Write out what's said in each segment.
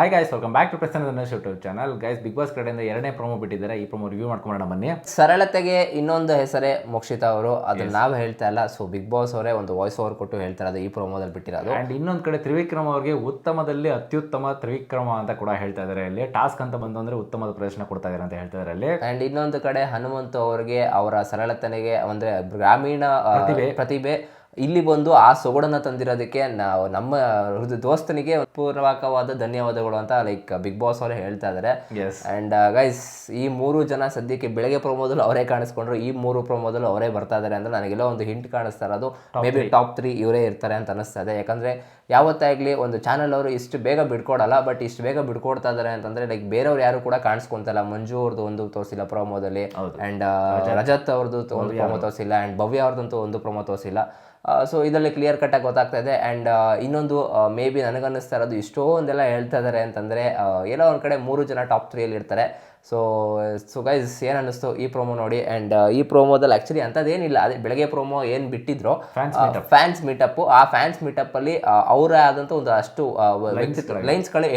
Hi guys, welcome back to Prasanna Dhanush YouTube channel. Guys, Bigg Boss ಕಡೆಯಿಂದ ಎರಡನೇ promo ಬಿಟ್ಟಿದ್ದಾರೆ. ಈ ಪ್ರೊಮೋ ರಿವ್ಯೂ ಮಾಡ್ಕೊಂಬೋಣ ಬನ್ನಿ. ಸರಳತೆಗೆ ಇನ್ನೊಂದು ಹೆಸರೇ ಮೋಕ್ಷಿತಾ ಅವರು, ಅದನ್ನ ನಾವು ಹೇಳ್ತಾ ಇಲ್ಲ. ಸೊ ಬಿಗ್ ಬಾಸ್ ಅವರೇ ಒಂದು ವಾಯ್ಸ್ ಓವರ್ ಕೊಟ್ಟು ಹೇಳ್ತಾ ಇರೋದು ಈ ಪ್ರೊಮೋದಲ್ಲಿ ಬಿಟ್ಟಿರೋದು. ಅಂಡ್ ಇನ್ನೊಂದು ಕಡೆ ತ್ರಿವಿಕ್ರಮ್ ಅವರಿಗೆ ಉತ್ತಮದಲ್ಲಿ ಅತ್ಯುತ್ತಮ ತ್ರಿವಿಕ್ರಮ ಅಂತ ಕೂಡ ಹೇಳ್ತಾ ಇದ್ದಾರೆ. ಅಲ್ಲಿ ಟಾಸ್ಕ್ ಅಂತ ಬಂದ್ರೆ ಉತ್ತಮದ ಪ್ರದರ್ಶನ ಕೊಡ್ತಾ ಇದ್ದಾರೆ ಅಂತ ಹೇಳ್ತಾ ಇದ್ದಾರೆ ಅಲ್ಲಿ. ಅಂಡ್ ಇನ್ನೊಂದು ಕಡೆ ಹನುಮಂತ ಅವರಿಗೆ ಅವರ ಸರಳತೆಗೆ ಅಂದ್ರೆ ಗ್ರಾಮೀಣ ಪ್ರತಿಭೆ ಇಲ್ಲಿ ಬಂದು ಆ ಸೊಗಡನ್ನ ತಂದಿರೋದಕ್ಕೆ ನಾವು ನಮ್ಮ ದೋಸ್ತನಿಗೆ ಪೂರ್ವಕವಾದ ಧನ್ಯವಾದಗಳು ಅಂತ ಲೈಕ್ ಬಿಗ್ ಬಾಸ್ ಅವರೇ ಹೇಳ್ತಾ ಇದ್ದಾರೆ. ಅಂಡ್ ಗೈಸ್, ಈ 3 ಜನ ಸದ್ಯಕ್ಕೆ ಬೆಳಗ್ಗೆ ಪ್ರೊಮೋದಲ್ಲಿ ಅವರೇ ಕಾಣಿಸ್ಕೊಂಡ್ರು, ಈ 3 ಪ್ರೊಮೋದಲ್ಲಿ ಅವರೇ ಬರ್ತಾ ಇದ್ದಾರೆ ಅಂದ್ರೆ ನನಗೆಲ್ಲ ಒಂದು ಹಿಂಟ್ ಕಾಣಿಸ್ತಾ ಇರೋದು ಮೇ ಬಿ ಟಾಪ್ 3 ಇವರೇ ಇರ್ತಾರೆ ಅಂತ ಅನಿಸ್ತಾ ಇದೆ. ಯಾಕಂದ್ರೆ ಯಾವತ್ತೇ ಆಗಲಿ ಒಂದು ಚಾನಲ್ ಅವರು ಇಷ್ಟು ಬೇಗ ಬಿಡ್ಕೊಡಲ್ಲ, ಬಟ್ ಇಷ್ಟು ಬೇಗ ಬಿಡ್ಕೊಡ್ತಾ ಇದ್ದಾರೆ ಅಂತಂದ್ರೆ ಲೈಕ್ ಬೇರೆಯವ್ರು ಯಾರು ಕೂಡ ಕಾಣಿಸ್ಕೊಂತಲ್ಲ. ಮಂಜು ಅವ್ರದ್ದು ಒಂದು ತೋರಿಸಿಲ್ಲ ಪ್ರೊಮೋದಲ್ಲಿ, ಅಂಡ್ ರಜತ್ ಅವ್ರದ್ದು ಒಂದು ಪ್ರೊಮೋ ತೋರಿಸಿಲ್ಲ, ಅಂಡ್ ಭವ್ಯ ಅವ್ರದ್ದಂತೂ ಒಂದು ಪ್ರೊಮೋ ತೋರಿಸಿಲ್ಲ. ಸೊ ಇದರಲ್ಲಿ ಕ್ಲಿಯರ್ ಕಟ್ಟಾಗಿ ಗೊತ್ತಾಗ್ತಾ ಇದೆ. ಆ್ಯಂಡ್ ಇನ್ನೊಂದು ಮೇ ಬಿ ನನಗನ್ನಿಸ್ತಾ ಇರೋದು ಇಷ್ಟೊಂದೆಲ್ಲ ಹೇಳ್ತಾ ಇದ್ದಾರೆ ಅಂತಂದರೆ ಎಲ್ಲೋ ಒಂದು ಕಡೆ 3 ಜನ ಟಾಪ್ 3 ಇರ್ತಾರೆ. ಸೊ ಗೈಸ್, ಏನು ಅನ್ನಿಸ್ತು ಈ ಪ್ರೊಮೋ ನೋಡಿ? ಆ್ಯಂಡ್ ಈ ಪ್ರೊಮೋದಲ್ಲಿ ಆ್ಯಕ್ಚುಲಿ ಅಂಥದ್ದೇನಿಲ್ಲ, ಅದೇ ಬೆಳಗ್ಗೆ ಪ್ರೊಮೋ ಏನು ಬಿಟ್ಟಿದ್ರು ಫ್ಯಾನ್ಸ್ ಮೀಟಪ್ಪು, ಆ ಫ್ಯಾನ್ಸ್ ಮೀಟಪ್ಪಲ್ಲಿ ಅವರೇ ಆದಂಥ ಒಂದು ಅಷ್ಟು ಲೈನ್ಸ್ಗಳು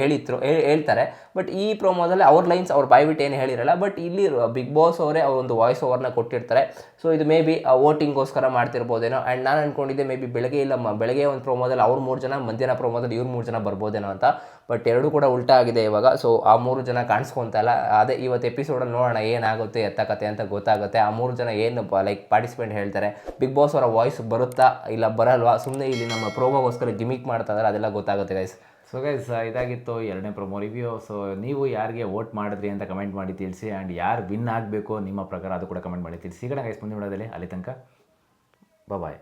ಹೇಳ್ತಾರೆ. ಬಟ್ ಈ ಪ್ರೊಮೋದಲ್ಲಿ ಅವ್ರ ಲೈನ್ಸ್ ಅವ್ರು ಬಾಯ್ಬಿಟ್ಟು ಏನು ಹೇಳಿರಲ್ಲ. ಬಟ್ ಇಲ್ಲಿ ಬಿಗ್ ಬಾಸ್ ಅವರೇ ಒಂದು ವಾಯ್ಸ್ ಓವರ್ನ ಕೊಟ್ಟಿರ್ತಾರೆ. ಸೊ ಇದು ಮೇ ಬಿ ವೋಟಿಂಗ್ಗೋಸ್ಕರ ಮಾಡ್ತಿರ್ಬೋದೇನೋ. ಆ್ಯಂಡ್ ನಾನು ಅಂದ್ಕೊಂಡಿದ್ದೆ ಮೇ ಬಿ ಬೆಳಗ್ಗೆ ಒಂದು ಪ್ರೊಮೋದಲ್ಲಿ ಅವ್ರು 3 ಜನ, ಮಧ್ಯಾಹ್ನ ಪ್ರೊಮೋದಲ್ಲಿ ಇವ್ರು 3 ಜನ ಬರ್ಬೋದೇನೋ ಅಂತ. ಬಟ್ ಎರಡೂ ಕೂಡ ಉಲ್ಟಾ ಆಗಿದೆ ಇವಾಗ. ಸೊ ಆ 3 ಜನ ಕಾಣಿಸ್ಕೊಂತ ಇಲ್ಲ. ಅದೇ ಇವತ್ತು ಎಪಿಸೋಡಲ್ಲಿ ನೋಡೋಣ ಏನಾಗುತ್ತೆ ಎತ್ತಕತೆ ಅಂತ ಗೊತ್ತಾಗುತ್ತೆ. ಆ 3 ಜನ ಏನು ಲೈಕ್ ಪಾರ್ಟಿಸಿಪೇಟ್ ಹೇಳ್ತಾರೆ, ಬಿಗ್ ಬಾಸ್ ಅವರ ವಾಯ್ಸ್ ಬರುತ್ತಾ ಇಲ್ಲ ಬರಲ್ವಾ, ಸುಮ್ಮನೆ ಇಲ್ಲಿ ನಮ್ಮ ಪ್ರೋಮೋಗೋಸ್ಕರ ಗಿಮಿಕ್ ಮಾಡ್ತಾ ಇದ್ದಾರೆ, ಅದೆಲ್ಲ ಗೊತ್ತಾಗುತ್ತೆ ಗೈಸ್. ಸೊ ಗೈಸ್, ಇದಾಗಿತ್ತು ಎರಡನೇ ಪ್ರೊಮೋ ರಿವ್ಯೂ. ಸೊ ನೀವು ಯಾರಿಗೆ ವೋಟ್ ಮಾಡಿದ್ರಿ ಅಂತ ಕಮೆಂಟ್ ಮಾಡಿ ತಿಳಿಸಿ. ಆ್ಯಂಡ್ ಯಾರು ವಿನ್ ಆಗಬೇಕು ನಿಮ್ಮ ಪ್ರಕಾರ ಅದು ಕೂಡ ಕಮೆಂಟ್ ಮಾಡಿ ತಿಳಿಸಿ. ಸಿಗೋಣ ಗೈಸ್ ಮುಂದಿನ ವಿಡಿಯೋದಲ್ಲಿ. ಅಲ್ಲಿ ತನಕ ಬಾಯ್.